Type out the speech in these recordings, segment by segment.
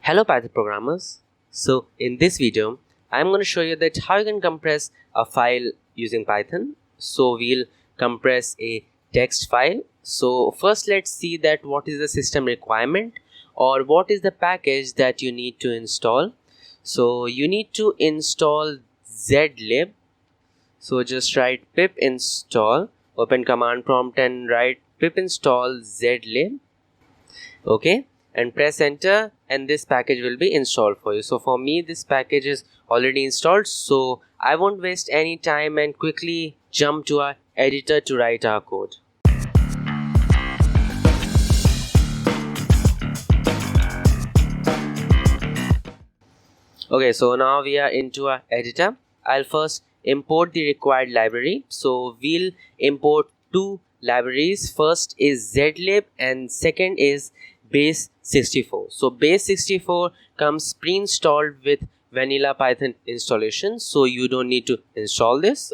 Hello Python programmers. So in this video I'm going to show you that how you can compress a file using Python. So we'll compress a text file. So first let's see that what is the system requirement or what is the package that you need to install. So you need to install zlib. So just write pip install, open command prompt and write pip install zlib. Okay, and press enter and this package will be installed for you. So for me this package is already installed, so I won't waste any time and quickly jump to our editor to write our code. Okay, so now we are into our editor. I'll first import the required library. So we'll import two libraries. First is zlib and second is base64. So base64 comes pre-installed with vanilla Python installation, so you don't need to install this.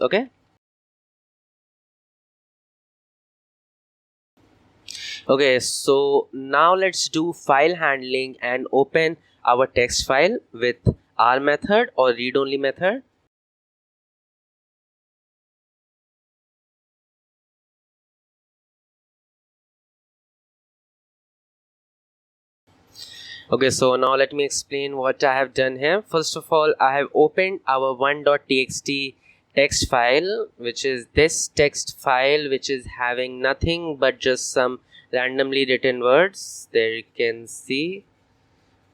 Okay, so now let's do file handling and open our text file with R method or read only method. Okay, so now let me explain what I have done here. First of all, I have opened our 1.txt text file, which is this text file, which is having nothing but just some randomly written words. There you can see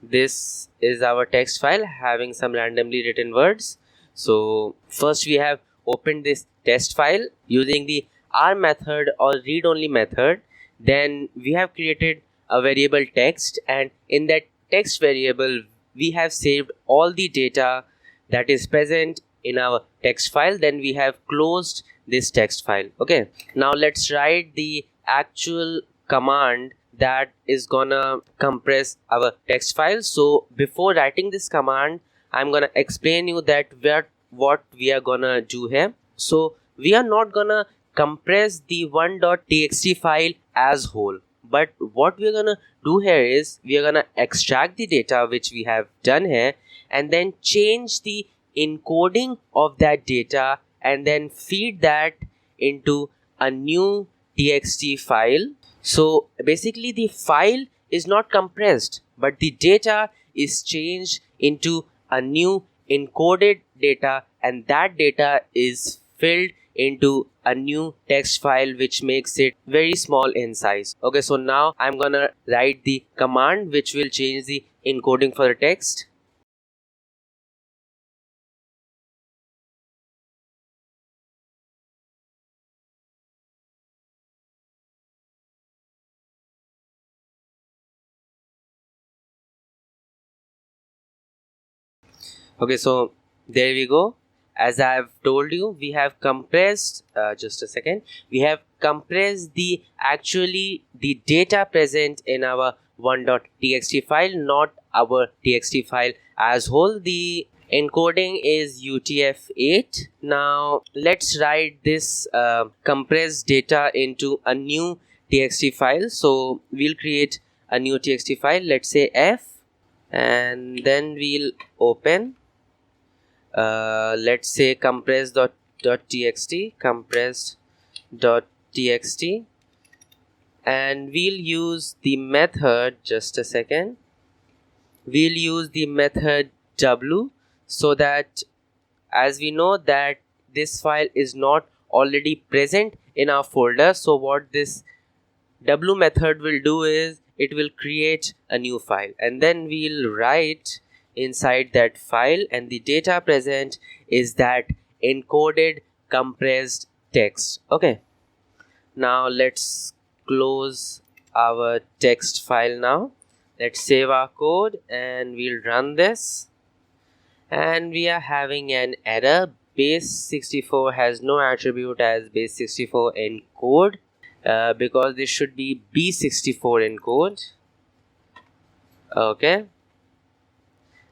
this is our text file having some randomly written words. So first we have opened this test file using the R method or read only method. Then we have created a variable text, and in that text variable we have saved all the data that is present in our text file. Then we have closed this text file. Okay, now let's write the actual command that is gonna compress our text file. So before writing this command, I'm gonna explain you that what we are gonna do here. So we are not gonna compress the 1.txt file as whole, but what we're gonna do here is we are gonna extract the data which we have done here and then change the encoding of that data and then feed that into a new txt file. So basically the file is not compressed, but the data is changed into a new encoded data, and that data is filled into a new text file which makes it very small in size. Okay, so now I'm gonna write the command which will change the encoding for the text. Okay, so there we go. As I have told you, we have compressed just a second, we have compressed the data present in our 1.txt file, not our txt file as whole. The encoding is utf-8. Now let's write this compressed data into a new txt file. So we'll create a new txt file, let's say f, and then we'll open let's say compressed.txt, compressed.txt, and we'll use the method, just a second, we'll use the method w, so that as we know that this file is not already present in our folder, so what this w method will do is it will create a new file and then we'll write inside that file, and the data present is that encoded compressed text. Okay, now let's close our text file. Now let's save our code and we'll run this, and we are having an error. Base64 has no attribute as base64 encode because this should be b64 encode. Okay,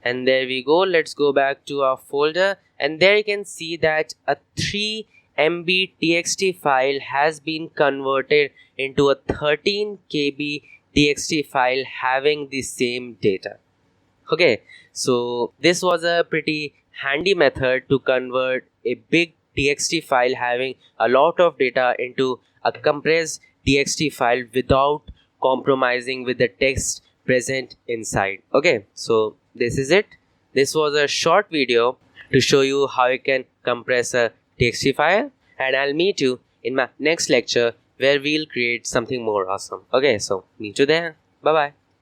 and there we go. Let's go back to our folder, and there you can see that a 3 MB txt file has been converted into a 13 KB txt file having the same data. Okay, so this was a pretty handy method to convert a big txt file having a lot of data into a compressed txt file without compromising with the text present inside. Okay, so this is it. This was a short video to show you how you can compress a txt file, and I'll meet you in my next lecture where we'll create something more awesome. Okay, so meet you there. Bye bye.